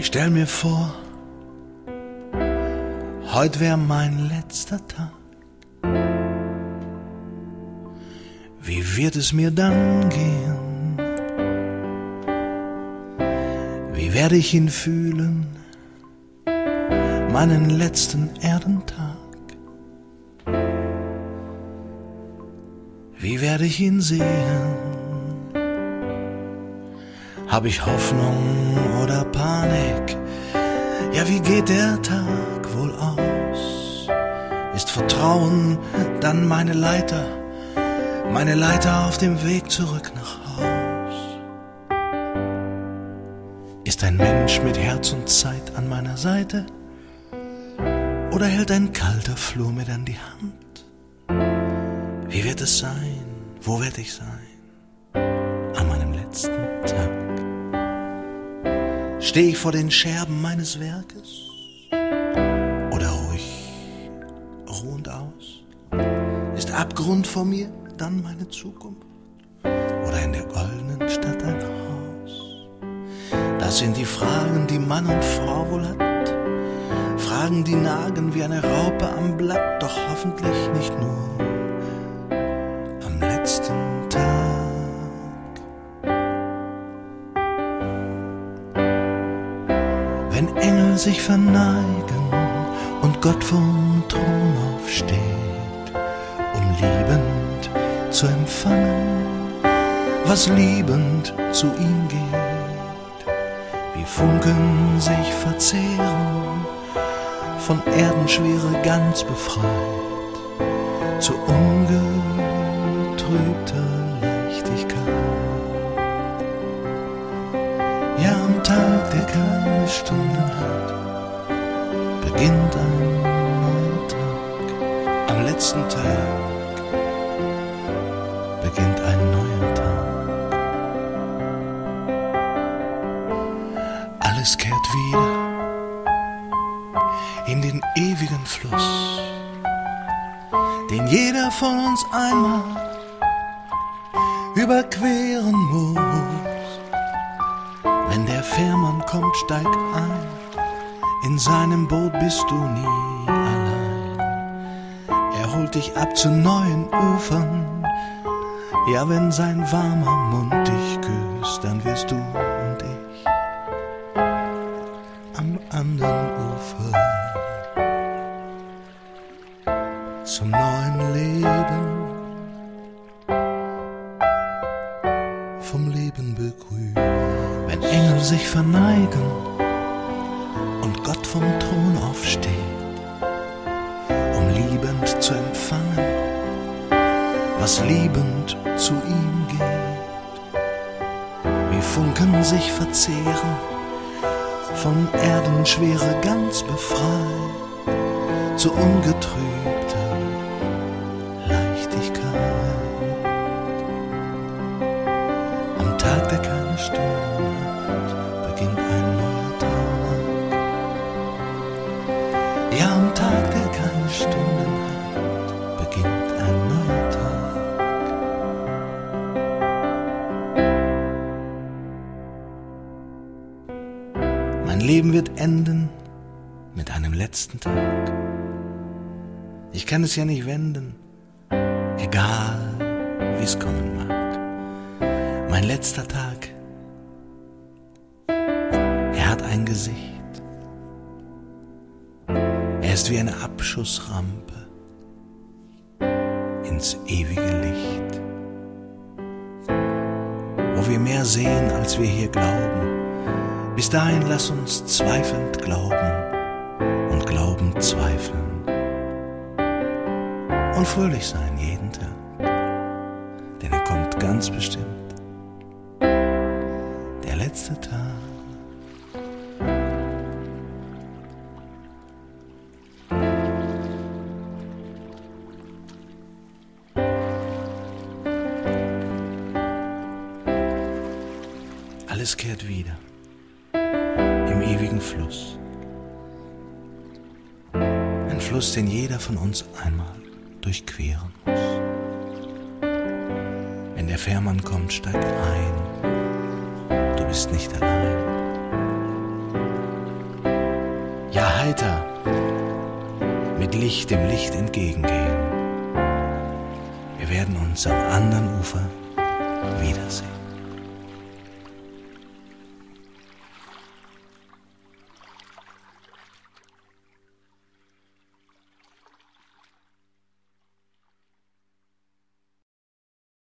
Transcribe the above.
Ich stell mir vor, heute wär mein letzter Tag. Wie wird es mir dann gehen? Wie werde ich ihn fühlen, meinen letzten Erdentag? Wie werde ich ihn sehen? Hab ich Hoffnung oder Panik? Ja, wie geht der Tag wohl aus? Ist Vertrauen dann meine Leiter auf dem Weg zurück nach Haus? Ist ein Mensch mit Herz und Zeit an meiner Seite? Oder hält ein kalter Flur mir dann die Hand? Wie wird es sein? Wo werd ich sein? An meinem letzten Tag. Steh ich vor den Scherben meines Werkes? Oder ruhig, ruhend aus? Ist Abgrund vor mir dann meine Zukunft? Oder in der goldenen Stadt ein Haus? Das sind die Fragen, die Mann und Frau wohl hat. Fragen, die nagen wie eine Raupe am Blatt, doch hoffentlich nicht nur am letzten Tag. Wenn Engel sich verneigen und Gott vom Thron aufsteht, um liebend zu empfangen, was liebend zu ihm geht, wie Funken sich verzehren, von Erdenschwere ganz befreit, zu ungetrübter Leichtigkeit. Ja, am Tag, der keine Stunden hat, beginnt ein neuer Tag. Am letzten Tag beginnt ein neuer Tag. Alles kehrt wieder in den ewigen Fluss, den jeder von uns einmal überqueren muss. Wenn der Fährmann kommt, steig ein, in seinem Boot bist du nie allein. Er holt dich ab zu neuen Ufern, ja, wenn sein warmer Mund dich küsst, dann wirst du und ich am anderen Ufer zum neuen Leben, vom Leben begrüßt. Wenn Engel sich verneigen und Gott vom Thron aufsteht, um liebend zu empfangen, was liebend zu ihm geht, wie Funken sich verzehren, von Erdenschwere ganz befreit, zu ungetrübter Leichtigkeit. Am Tag, der keine Stunden hat, beginnt ein neuer Tag. Ja, am Tag, der keine Stunden hat, beginnt ein neuer Tag. Mein Leben wird enden mit einem letzten Tag. Ich kann es ja nicht wenden, egal wie's kommen mag. Mein letzter Tag, er hat ein Gesicht. Er ist wie eine Abschussrampe ins ewige Licht, wo wir mehr sehen, als wir hier glauben. Bis dahin lass uns zweifelnd glauben und glauben zweifeln und fröhlich sein jeden Tag, denn er kommt ganz bestimmt, der letzte Tag. Alles kehrt wieder im ewigen Fluss. Ein Fluss, den jeder von uns einmal durchqueren muss. Wenn der Fährmann kommt, steig ein. Du bist nicht allein. weiter mit Licht dem Licht entgegengehen. Wir werden uns am anderen Ufer wiedersehen.